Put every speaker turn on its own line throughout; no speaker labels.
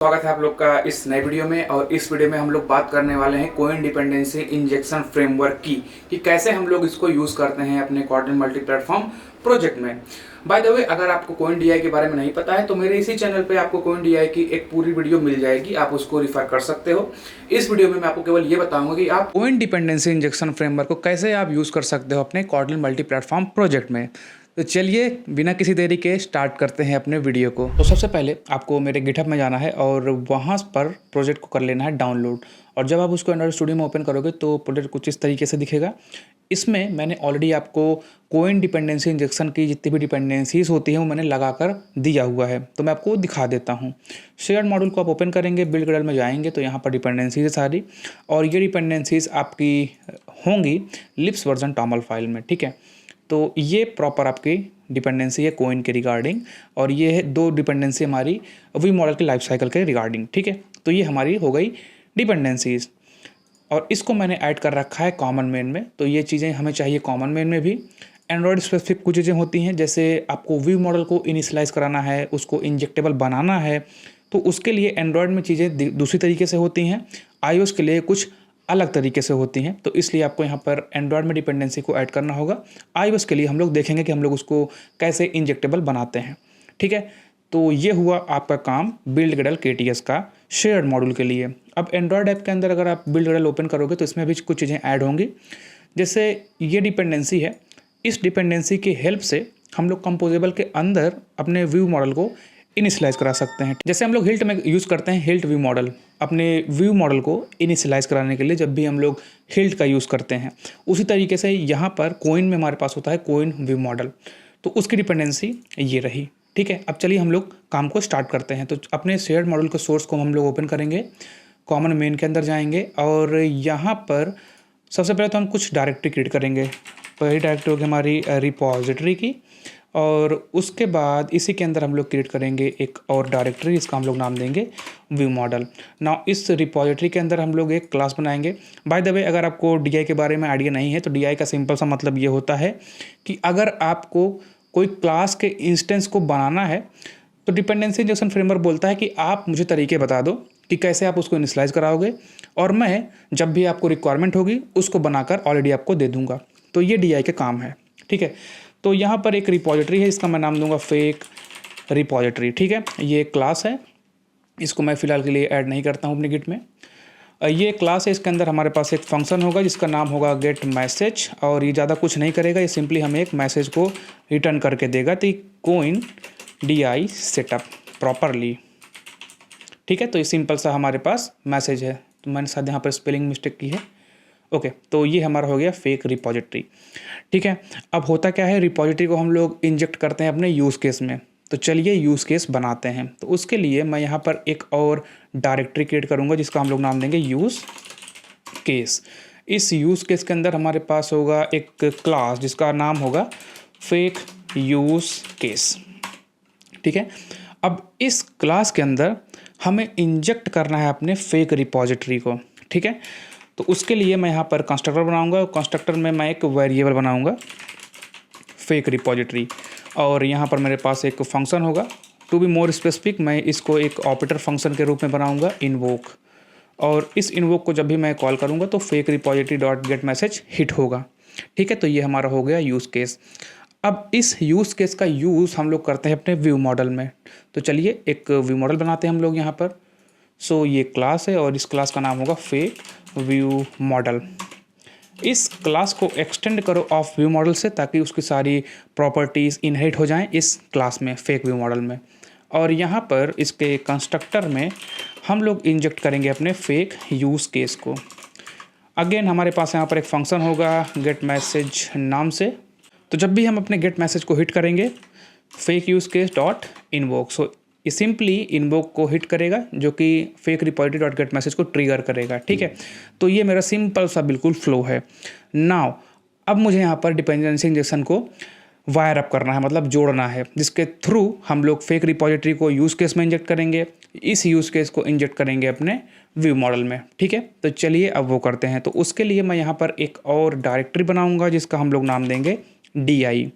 स्वागत है आप लोग का इस नए वीडियो में। और इस वीडियो में हम लोग बात करने वाले हैं कोइन डिपेंडेंसी इंजेक्शन फ्रेमवर्क की कि कैसे हम लोग इसको यूज़ करते हैं अपने कोऑर्डिनेट मल्टी प्लेटफॉर्म प्रोजेक्ट में। बाय द वे, अगर आपको कोइन डीआई के बारे में नहीं पता है तो मेरे इसी चैनल पे आपको कोइन डीआई की एक पूरी वीडियो मिल जाएगी, आप उसको रिफर कर सकते हो। इस वीडियो में मैं आपको केवल ये बताऊंगा कि आप कोइन डिपेंडेंसी इंजेक्शन फ्रेमवर्क को कैसे आप यूज़ कर सकते हो अपने कोऑर्डिनेट मल्टी प्लेटफॉर्म प्रोजेक्ट में। तो चलिए बिना किसी देरी के स्टार्ट करते हैं अपने वीडियो को। तो सबसे पहले आपको मेरे गिटहब में जाना है और वहाँ पर प्रोजेक्ट को कर लेना है डाउनलोड। और जब आप उसको एंड्रॉइड स्टूडियो में ओपन करोगे तो प्रोजेक्ट कुछ इस तरीके से दिखेगा। इसमें मैंने ऑलरेडी आपको कोइन डिपेंडेंसी इंजेक्शन की जितनी भी डिपेंडेंसीज होती हैं वो मैंने लगा कर दिया हुआ है, तो मैं आपको दिखा देता हूँ। शेयर्ड मॉड्यूल को आप ओपन करेंगे, बिल्ड गडल में जाएंगे तो यहाँ पर डिपेंडेंसीज है सारी, और ये डिपेंडेंसीज आपकी होंगी लिप्स वर्जन टॉमल फाइल में। ठीक है, तो ये प्रॉपर आपकी डिपेंडेंसी है कोइन के रिगार्डिंग, और ये है दो डिपेंडेंसी हमारी वी मॉडल के लाइफ साइकिल के रिगार्डिंग। ठीक है, तो ये हमारी हो गई डिपेंडेंसीज, और इसको मैंने ऐड कर रखा है कॉमन मेन में। तो ये चीज़ें हमें चाहिए कॉमन मेन में भी। एंड्रॉयड स्पेसिफिक कुछ चीज़ें होती हैं, जैसे आपको वी मॉडल को इनिशियलाइज कराना है, उसको इंजेक्टेबल बनाना है, तो उसके लिए एंड्रॉयड में चीज़ें दूसरी तरीके से होती हैं, iOS के लिए कुछ अलग तरीके से होती हैं। तो इसलिए आपको यहाँ पर एंड्रॉयड में डिपेंडेंसी को ऐड करना होगा। iOS के लिए हम लोग देखेंगे कि हम लोग उसको कैसे इंजेक्टेबल बनाते हैं। ठीक है, तो ये हुआ आपका काम बिल्ड गडल KTS का शेयर्ड मॉड्यूल के लिए। अब एंड्रॉयड ऐप के अंदर अगर आप बिल्ड गडल ओपन करोगे तो इसमें भी कुछ चीज़ें ऐड होंगी। जैसे ये डिपेंडेंसी है, इस डिपेंडेंसी की हेल्प से हम लोग कंपोजेबल के अंदर अपने व्यू मॉडल को इनिशियलाइज करा सकते हैं। जैसे हम लोग हिल्ट में यूज़ करते हैं हिल्ट व्यू मॉडल, अपने व्यू मॉडल को इनिशियलाइज कराने के लिए जब भी हम लोग हिल्ट का यूज़ करते हैं, उसी तरीके से यहाँ पर कोइन में हमारे पास होता है कोइन व्यू मॉडल, तो उसकी डिपेंडेंसी ये रही। ठीक है, अब चलिए हम लोग काम को स्टार्ट करते हैं। तो अपने शेयर्ड मॉडल के सोर्स को हम लोग ओपन करेंगे, कॉमन मेन के अंदर जाएंगे, और यहाँ पर सबसे पहले तो हम कुछ डायरेक्टरी क्रिएट करेंगे। पहली डायरेक्टरी होगी हमारी रिपोजिटरी की, और उसके बाद इसी के अंदर हम लोग क्रिएट करेंगे एक और डायरेक्टरी, इसका हम लोग नाम देंगे व्यू मॉडल। नाउ इस रिपोजिटरी के अंदर हम लोग एक क्लास बनाएंगे। बाय द वे, अगर आपको डीआई के बारे में आइडिया नहीं है तो डीआई का सिंपल सा मतलब ये होता है कि अगर आपको कोई क्लास के इंस्टेंस को बनाना है तो डिपेंडेंसी इंजेक्शन फ्रेमवर्क बोलता है कि आप मुझे तरीके बता दो कि कैसे आप उसको इनिशियलाइज कराओगे, और मैं जब भी आपको रिक्वायरमेंट होगी उसको बनाकर ऑलरेडी आपको दे दूंगा। तो ये डीआई के काम है। ठीक है, तो यहाँ पर एक रिपोजिटरी है, इसका मैं नाम दूंगा फेक रिपोजिटरी। ठीक है, ये एक क्लास है, इसको मैं फ़िलहाल के लिए ऐड नहीं करता हूँ अपने गिट में। ये क्लास है, इसके अंदर हमारे पास एक फंक्शन होगा जिसका नाम होगा गेट मैसेज, और ये ज़्यादा कुछ नहीं करेगा, ये सिंपली हमें एक मैसेज को रिटर्न करके देगा कि कोइन DI सेटअप प्रॉपरली। ठीक है, तो ये सिंपल सा हमारे पास मैसेज है। तो मैंने शायद यहाँ पर स्पेलिंग मिस्टेक की है। ओके, तो ये हमारा हो गया फेक रिपोजिटरी। ठीक है, अब होता क्या है, रिपोजिटरी को हम लोग इंजेक्ट करते हैं अपने यूज़ केस में। तो चलिए यूज़ केस बनाते हैं। तो उसके लिए मैं यहाँ पर एक और डायरेक्टरी क्रिएट करूँगा जिसका हम लोग नाम देंगे यूज़ केस। इस यूज़ केस के अंदर हमारे पास होगा एक क्लास जिसका नाम होगा फेक यूज़ केस। ठीक है, अब इस क्लास के अंदर हमें इंजेक्ट करना है अपने फेक रिपोजिटरी को। ठीक है, तो उसके लिए मैं यहाँ पर कंस्ट्रक्टर बनाऊंगा, कंस्ट्रक्टर में मैं एक वेरिएबल बनाऊंगा फेक रिपोजिटरी, और यहाँ पर मेरे पास एक फंक्शन होगा। टू बी मोर स्पेसिफिक, मैं इसको एक ऑपरेटर फंक्शन के रूप में बनाऊंगा इन्वोक, और इस इन्वोक को जब भी मैं कॉल करूँगा तो fake repository dot get message hit होगा। ठीक है, तो ये हमारा हो गया यूज़ केस। अब इस यूज़ केस का यूज़ हम लोग करते हैं अपने व्यू मॉडल में। तो चलिए एक व्यू मॉडल बनाते हैं हम लोग यहाँ पर। सो ये क्लास है और इस क्लास का नाम होगा फेक व्यू मॉडल। इस क्लास को एक्सटेंड करो ऑफ व्यू मॉडल से ताकि उसकी सारी प्रॉपर्टीज़ इनहेरिट हो जाएं इस क्लास में, फेक व्यू मॉडल में। और यहाँ पर इसके कंस्ट्रक्टर में हम लोग इंजेक्ट करेंगे अपने फेक यूज़ केस को। अगेन हमारे पास यहाँ पर एक फंक्शन होगा गेट मैसेज नाम से। तो जब भी हम अपने गेट मैसेज को हिट करेंगे fake use case dot invoke, so ये सिंपली इन्वोक को हिट करेगा जो कि fake repository dot get message को ट्रिगर करेगा। ठीक है, तो ये मेरा सिंपल सा बिल्कुल फ्लो है। नाउ अब मुझे यहाँ पर डिपेंडेंसी इंजेक्शन को वायर अप करना है, मतलब जोड़ना है, जिसके थ्रू हम लोग फेक रिपोजिटरी को यूज़ केस में इंजेक्ट करेंगे, इस यूज़ केस को इंजेक्ट करेंगे अपने व्यू मॉडल में। ठीक है, तो चलिए अब वो करते हैं। तो उसके लिए मैं यहाँ पर एक और डायरेक्टरी बनाऊँगा जिसका हम लोग नाम देंगे DI,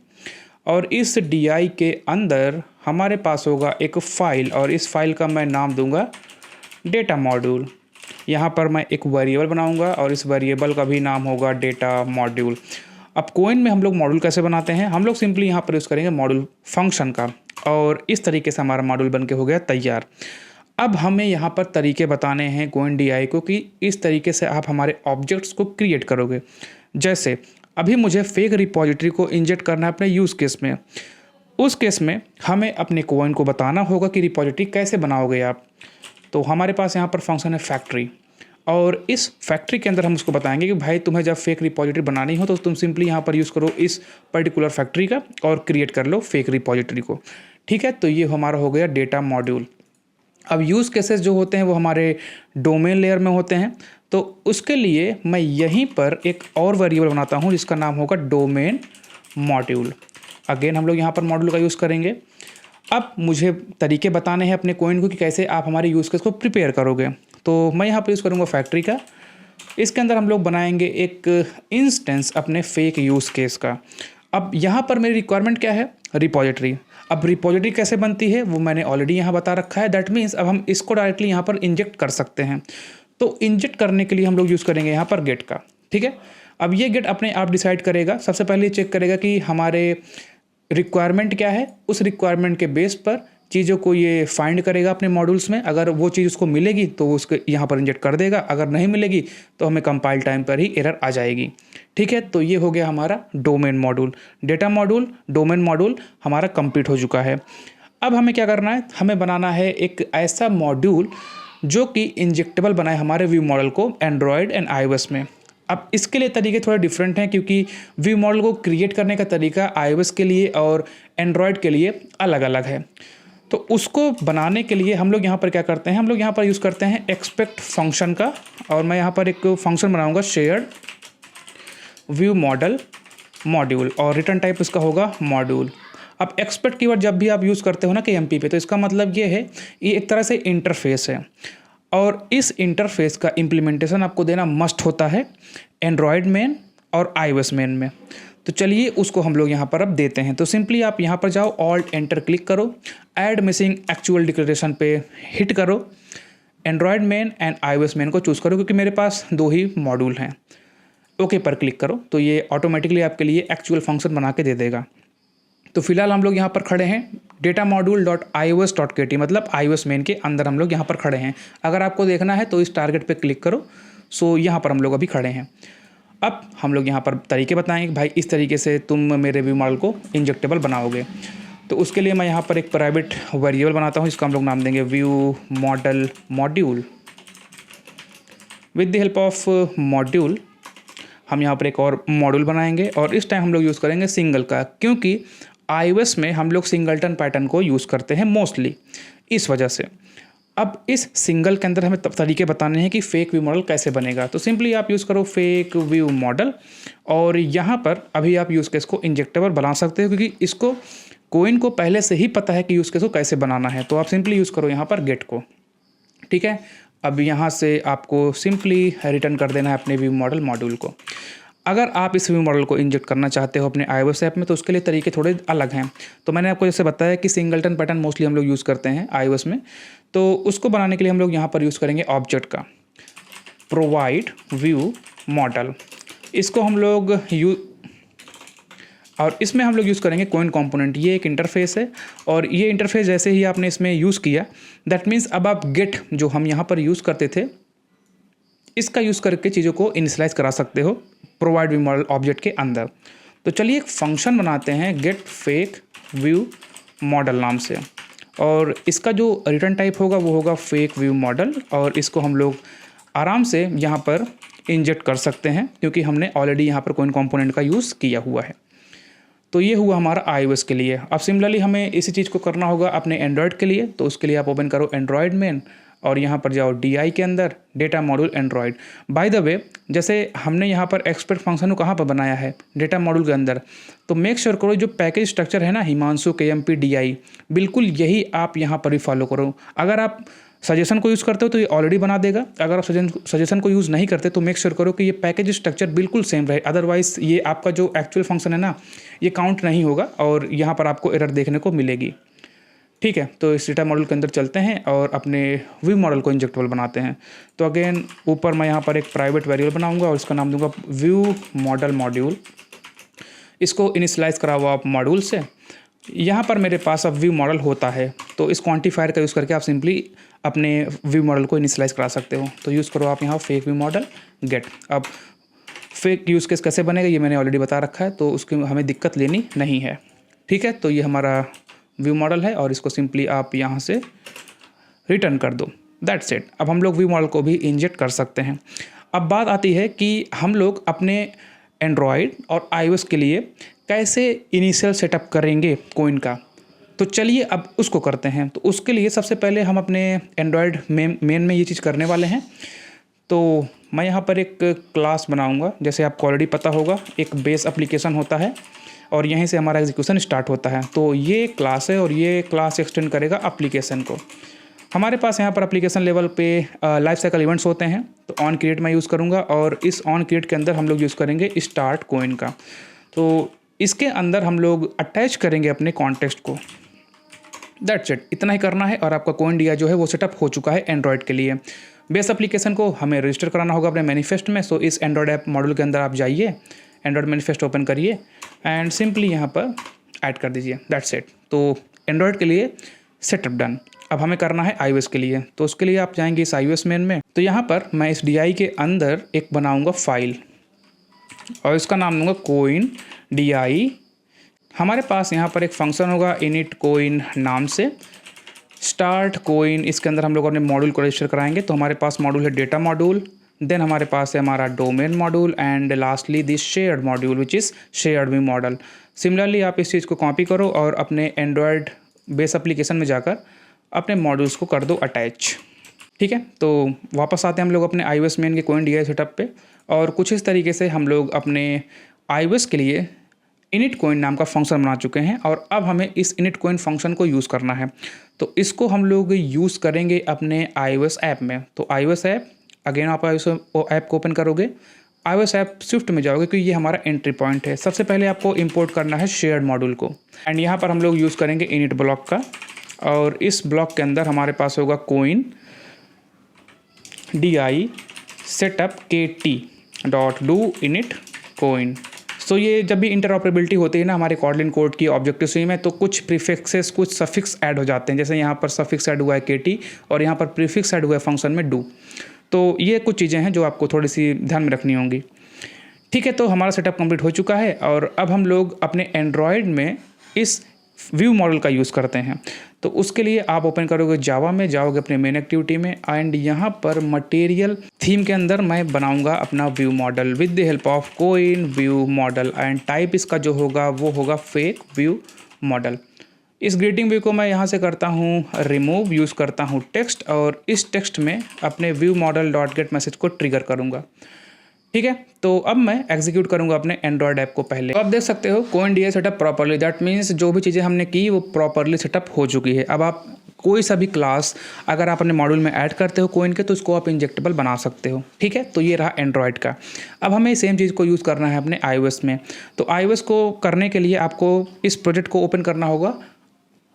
और इस DI के अंदर हमारे पास होगा एक फ़ाइल, और इस फाइल का मैं नाम दूंगा डेटा मॉड्यूल। यहाँ पर मैं एक वेरिएबल बनाऊंगा और इस वेरिएबल का भी नाम होगा डेटा मॉड्यूल। अब कोइन में हम लोग मॉड्यूल कैसे बनाते हैं, हम लोग सिंपली यहाँ पर यूज़ करेंगे मॉड्यूल फंक्शन का, और इस तरीके से हमारा मॉड्यूल बन के हो गया तैयार। अब हमें यहाँ पर तरीके बताने हैं कोइन DI को कि इस तरीके से आप हमारे ऑब्जेक्ट्स को क्रिएट करोगे। जैसे अभी मुझे फेक रिपॉजिटरी को इंजेक्ट करना है अपने यूज़ केस में, उस केस में हमें अपने कोइन को बताना होगा कि रिपॉजिटरी कैसे बनाओगे आप। तो हमारे पास यहाँ पर फंक्शन है फैक्ट्री, और इस फैक्ट्री के अंदर हम उसको बताएंगे कि भाई तुम्हें जब फेक रिपॉजिटरी बनानी हो तो तुम सिंपली यहाँ पर यूज़ करो इस पर्टिकुलर फैक्ट्री का और क्रिएट कर लो फेक रिपॉजिटरी को। ठीक है, तो ये हमारा हो गया डेटा मॉड्यूल। अब यूज़ केसेस जो होते हैं वो हमारे डोमेन लेयर में होते हैं, तो उसके लिए मैं यहीं पर एक और वेरिएबल बनाता हूँ जिसका नाम होगा डोमेन मॉड्यूल। अगेन हम लोग यहाँ पर मॉड्यूल का यूज़ करेंगे। अब मुझे तरीके बताने हैं अपने कोइन को कि कैसे आप हमारे यूज़ केस को प्रिपेयर करोगे, तो मैं यहाँ पर यूज़ करूँगा फैक्ट्री का। इसके अंदर हम लोग बनाएंगे एक इंस्टेंस अपने फेक यूज़ केस का। अब यहाँ पर मेरी रिक्वायरमेंट क्या है, रिपॉजिटरी। अब रिपॉजिटरी कैसे बनती है वो मैंने ऑलरेडी यहाँ बता रखा है। दैट मीन्स अब हम इसको डायरेक्टली यहाँ पर इंजेक्ट कर सकते हैं। तो इंजेक्ट करने के लिए हम लोग यूज़ करेंगे यहाँ पर गेट का। ठीक है, अब ये गेट अपने आप डिसाइड करेगा, सबसे पहले चेक करेगा कि हमारे रिक्वायरमेंट क्या है, उस रिक्वायरमेंट के बेस पर चीज़ों को ये फाइंड करेगा अपने मॉड्यूल्स में। अगर वो चीज़ उसको मिलेगी तो वो उसको यहाँ पर इंजेक्ट कर देगा, अगर नहीं मिलेगी तो हमें कंपाइल टाइम पर ही एरर आ जाएगी। ठीक है, तो ये हो गया हमारा domain module. Data module, domain module हमारा कंप्लीट हो चुका है। अब हमें क्या करना है, हमें बनाना है एक ऐसा मॉड्यूल जो कि इंजेक्टेबल बनाए हमारे व्यू मॉडल को एंड्रॉयड एंड iOS में। अब इसके लिए तरीके थोड़े डिफरेंट हैं क्योंकि व्यू मॉडल को क्रिएट करने का तरीका iOS के लिए और एंड्रॉयड के लिए अलग अलग है। तो उसको बनाने के लिए हम लोग यहाँ पर क्या करते हैं, हम लोग यहाँ पर यूज़ करते हैं एक्सपेक्ट फंक्शन का, और मैं यहाँ पर एक फंक्शन बनाऊँगा शेयर्ड व्यू मॉडल मॉड्यूल, और रिटर्न टाइप इसका होगा मॉड्यूल। अब एक्सपेक्ट कीवर्ड जब भी आप यूज़ करते हो ना KMP पे, तो इसका मतलब ये है ये एक तरह से इंटरफेस है, और इस इंटरफेस का इम्प्लीमेंटेशन आपको देना मस्ट होता है एंड्रॉयड मेन और iOS मेन में। तो चलिए उसको हम लोग यहाँ पर अब देते हैं। तो सिंपली आप यहाँ पर जाओ, ऑल्ट एंटर क्लिक करो, ऐड मिसिंग एक्चुअल डिक्लेरेशन पे हिट करो, Android main and iOS main को चूज़ करो क्योंकि मेरे पास 2 ही मॉड्यूल हैं। ओके पर क्लिक करो, तो ये ऑटोमेटिकली आपके लिए एक्चुअल फंक्शन बना के दे देगा। तो फिलहाल हम लोग यहाँ पर खड़े हैं डेटा मॉड्यूल डॉट iOS.kt, मतलब iOS मेन के अंदर हम लोग यहाँ पर खड़े हैं। अगर आपको देखना है तो इस टारगेट पे क्लिक करो। सो यहाँ पर हम लोग अभी खड़े हैं। अब हम लोग यहाँ पर तरीके बताएंगे कि भाई इस तरीके से तुम मेरे व्यू मॉडल को इंजेक्टेबल बनाओगे। तो उसके लिए मैं यहाँ पर एक प्राइवेट वेरिएबल बनाता हूँ, इसका हम लोग नाम देंगे view model module. With the help of module हम यहाँ पर एक और मॉड्यूल बनाएंगे, और इस टाइम हम लोग यूज़ करेंगे सिंगल का, क्योंकि iOS में हम लोग सिंगलटन पैटर्न को यूज़ करते हैं मोस्टली, इस वजह से। अब इस सिंगल के अंदर हमें तरीके बताने हैं कि फेक व्यू मॉडल कैसे बनेगा। तो सिंपली आप यूज़ करो फेक व्यू मॉडल, और यहाँ पर अभी आप यूज़ केस को इंजेक्टेबल बना सकते हो क्योंकि इसको कोइन को पहले से ही पता है कि यूज़ केस को कैसे बनाना है। तो आप सिंपली यूज़ करो यहाँ पर गेट को। ठीक है, अब यहाँ से आपको सिंपली रिटर्न कर देना है अपने व्यू मॉडल मॉड्यूल को। अगर आप इस व्यू मॉडल को इंजेक्ट करना चाहते हो अपने iOS ऐप में तो उसके लिए तरीके थोड़े अलग हैं। तो मैंने आपको जैसे बताया कि सिंगलटन पैटर्न मोस्टली हम लोग यूज़ करते हैं iOS में, तो उसको बनाने के लिए हम लोग यहाँ पर यूज़ करेंगे ऑब्जेक्ट का प्रोवाइड व्यू मॉडल। इसको हम लोग और इसमें हम लोग यूज़ करेंगे कोइन कंपोनेंट। ये एक इंटरफेस है, और ये इंटरफेस जैसे ही आपने इसमें यूज़ किया, दैट मीन्स अब आप गेट जो हम यहाँ पर यूज़ करते थे इसका यूज़ करके चीज़ों को इनिशियलाइज करा सकते हो प्रोवाइड व्यू मॉडल ऑब्जेक्ट के अंदर। तो चलिए एक फंक्शन बनाते हैं गेट फेक व्यू मॉडल नाम से, और इसका जो रिटर्न टाइप होगा वो होगा फेक व्यू मॉडल, और इसको हम लोग आराम से यहाँ पर इंजेक्ट कर सकते हैं क्योंकि हमने ऑलरेडी यहाँ पर कोइन कंपोनेंट का यूज़ किया हुआ है। तो ये हुआ हमारा iOS के लिए। अब सिमिलरली हमें इसी चीज़ को करना होगा अपने एंड्रॉयड के लिए। तो उसके लिए आप ओपन करो एंड्रॉयड मेन, और यहाँ पर जाओ DI के अंदर data module Android. By the way, जैसे हमने यहाँ पर एक्सपेक्ट फंक्शन को कहाँ पर बनाया है, डेटा मॉड्यूल के अंदर, तो मेक श्योर करो जो पैकेज स्ट्रक्चर है ना हिमांशु KMP DI, बिल्कुल यही आप यहाँ पर भी फॉलो करो। अगर आप सजेशन को यूज़ करते हो तो ये ऑलरेडी बना देगा, अगर आप सजेशन को यूज़ नहीं करते तो मेक श्योर करो कि ये पैकेज स्ट्रक्चर बिल्कुल सेम रहे, अदरवाइज़ ये आपका जो एक्चुअल फंक्शन है ना ये काउंट नहीं होगा और यहाँ पर आपको एरर देखने को मिलेगी। ठीक है, तो इस डेटा मॉडल के अंदर चलते हैं और अपने व्यू मॉडल को इंजेक्टेबल बनाते हैं। तो अगेन ऊपर मैं यहाँ पर एक प्राइवेट वेरिएबल बनाऊंगा और इसका नाम दूंगा व्यू मॉडल मॉड्यूल। इसको इनिशियलाइज करा हुआ आप मॉड्यूल से। यहाँ पर मेरे पास अब व्यू मॉडल होता है, तो इस क्वांटिफायर का यूज़ करके आप सिंपली अपने व्यू मॉडल को इनिशियलाइज करा सकते हो। तो यूज़ करो आप यहाँ फेक व्यू मॉडल गेट। अब फेक यूज़ केस कैसे बनेगा ये मैंने ऑलरेडी बता रखा है, तो उसकी हमें दिक्कत लेनी नहीं है। ठीक है, तो ये हमारा व्यू मॉडल है और इसको सिंपली आप यहाँ से रिटर्न कर दो। That's it. अब हम लोग व्यू मॉडल को भी इंजेक्ट कर सकते हैं। अब बात आती है कि हम लोग अपने एंड्रॉयड और iOS के लिए कैसे इनिशियल सेटअप करेंगे कोइन का। तो चलिए अब उसको करते हैं। तो उसके लिए सबसे पहले हम अपने एंड्रॉयड मेन में ये चीज़ करने वाले हैं। तो मैं यहाँ पर एक क्लास बनाऊँगा, जैसे आपको ऑलरेडी पता होगा एक बेस एप्लीकेशन होता है और यहीं से हमारा एग्जीक्यूशन स्टार्ट होता है। तो ये क्लास है और ये क्लास एक्सटेंड करेगा एप्लीकेशन को। हमारे पास यहाँ पर एप्लीकेशन लेवल पे लाइफ साइकिल इवेंट्स होते हैं। तो ऑन क्रिएट मैं यूज़ करूँगा और इस ऑन क्रिएट के अंदर हम लोग यूज़ करेंगे स्टार्ट कोइन का। तो इसके अंदर हम लोग अटैच करेंगे अपने कॉन्टेक्स्ट को। दैट्स इट, इतना ही करना है और आपका कोइन DI जो है वो सेटअप हो चुका है एंड्रॉयड के लिए। बेस एप्लीकेशन को हमें रजिस्टर कराना होगा अपने मैनिफेस्ट में। सो इस एंड्रॉयड ऐप मॉड्यूल के अंदर आप जाइए, एंड्रॉयड मैनिफेस्ट ओपन करिए एंड सिंपली यहाँ पर ऐड कर दीजिए। That's it. तो एंड्रॉयड के लिए सेटअप डन। अब हमें करना है iOS के लिए। तो उसके लिए आप जाएंगे इस iOS मेन में। तो यहाँ पर मैं इस DI के अंदर एक बनाऊँगा फाइल और इसका नाम दूंगा कोइन DI। हमारे पास यहाँ पर एक फंक्शन होगा इनिट कोइन नाम से। स्टार्ट कोइन, इसके अंदर हम लोग अपने मॉड्यूल को रजिस्टर कराएंगे। तो हमारे पास मॉड्यूल है डेटा मॉड्यूल, देन हमारे पास है हमारा domain module and lastly this shared module which is shared view model. Similarly आप इस चीज़ को कॉपी करो और अपने एंड्रॉयड बेस एप्लीकेशन में जाकर अपने मॉड्यूल्स को कर दो अटैच। ठीक है, तो वापस आते हैं हम लोग अपने iOS मेन के कोइन DI सेटअप पे और कुछ इस तरीके से हम लोग अपने iOS के लिए इनिट कोइन नाम का फंक्शन बना चुके हैं और अब हमें इस इनिट कोइन फंक्शन को यूज़ करना है। तो इसको हम लोग यूज़ करेंगे अपने iOS ऐप में। तो iOS ऐप, अगेन आप iOS ऐप को ओपन करोगे, iOS ऐप स्विफ्ट में जाओगे क्योंकि ये हमारा एंट्री पॉइंट है। सबसे पहले आपको इंपोर्ट करना है शेयर्ड मॉड्यूल को एंड यहाँ पर हम लोग यूज़ करेंगे इनिट ब्लॉक का और इस ब्लॉक के अंदर हमारे पास होगा Koin DI setup KT dot do init Koin. So ये जब भी इंटरऑपरेबिलिटी होती है ना हमारे कॉटलिन कोड की ऑब्जेक्टिव सी में, तो कुछ प्रीफिक्सेस कुछ सफिक्स ऐड हो जाते हैं। जैसे यहाँ पर सफिक्स ऐड हुआ है KT और यहाँ पर प्रीफिक्स ऐड हुआ है फंक्शन में डू। तो ये कुछ चीज़ें हैं जो आपको थोड़ी सी ध्यान में रखनी होंगी। ठीक है, तो हमारा सेटअप कंप्लीट हो चुका है और अब हम लोग अपने एंड्रॉयड में इस व्यू मॉडल का यूज़ करते हैं। तो उसके लिए आप ओपन करोगे जावा में, जाओगे अपने मेन एक्टिविटी में एंड यहाँ पर मटेरियल थीम के अंदर मैं बनाऊंगा अपना view model with the help of coin view model and type इसका जो होगा वो होगा फेक व्यू मॉडल। इस ग्रीटिंग व्यू को मैं यहाँ से करता हूँ रिमूव, यूज़ करता हूँ टेक्स्ट और इस टेक्स्ट में अपने view model dot get message को ट्रिगर करूँगा। ठीक है, तो अब मैं एग्जीक्यूट करूंगा अपने एंड्रॉयड ऐप को पहले। तो आप देख सकते हो coin DI setup properly, that means जो भी चीज़ें हमने की वो प्रॉपर्ली सेटअप हो चुकी है। अब आप कोई सा भी क्लास अगर आप अपने मॉड्यूल में ऐड करते हो कोइन के तो उसको आप इंजेक्टेबल बना सकते हो। ठीक है, तो ये रहा एंड्रॉयड का। अब हमें सेम चीज़ को यूज़ करना है अपने iOS में। तो iOS को करने के लिए आपको इस प्रोजेक्ट को ओपन करना होगा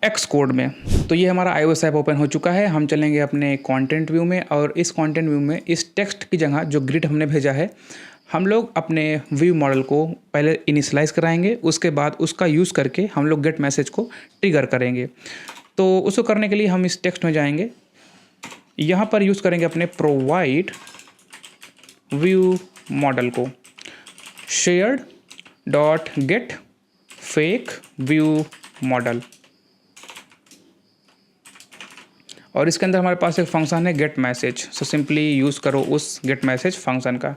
Xcode में। तो ये हमारा iOS ऐप ओपन हो चुका है। हम चलेंगे अपने कंटेंट व्यू में और इस कंटेंट व्यू में इस टेक्स्ट की जगह जो ग्रिड हमने भेजा है हम लोग अपने व्यू मॉडल को पहले इनिशियलाइज़ कराएंगे, उसके बाद उसका यूज़ करके हम लोग गेट मैसेज को ट्रिगर करेंगे। तो उसको करने के लिए हम इस टेक्स्ट में जाएंगे, यहाँ पर यूज़ करेंगे अपने प्रोवाइड व्यू मॉडल को shared dot gate fake view model और इसके अंदर हमारे पास एक फंक्शन है gate message. So simply use करो उस गेट मैसेज फंक्शन का।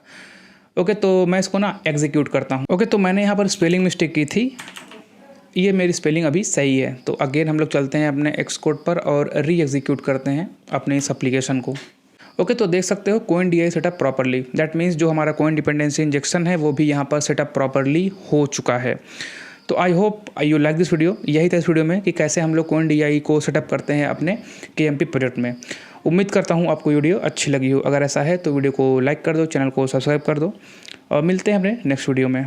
ओके, तो मैं इसको ना एग्जीक्यूट करता हूँ। ओके, तो मैंने यहाँ पर स्पेलिंग मिस्टेक की थी, ये मेरी स्पेलिंग अभी सही है। तो अगेन हम लोग चलते हैं अपने Xcode पर और री एग्जीक्यूट करते हैं अपने इस एप्लीकेशन को। ओके, तो देख सकते हो coin DI setup properly, that means जो हमारा कोइन डिपेंडेंसी इंजेक्शन है वो भी यहाँ पर सेटअप प्रॉपरली हो चुका है। तो I hope you like this video. यही था इस वीडियो में कि कैसे हम लोग कोइन DI को सेटअप करते हैं अपने KMP प्रोजेक्ट में। उम्मीद करता हूँ आपको वीडियो अच्छी लगी हो। अगर ऐसा है तो वीडियो को लाइक कर दो, चैनल को सब्सक्राइब कर दो और मिलते हैं अपने नेक्स्ट वीडियो में।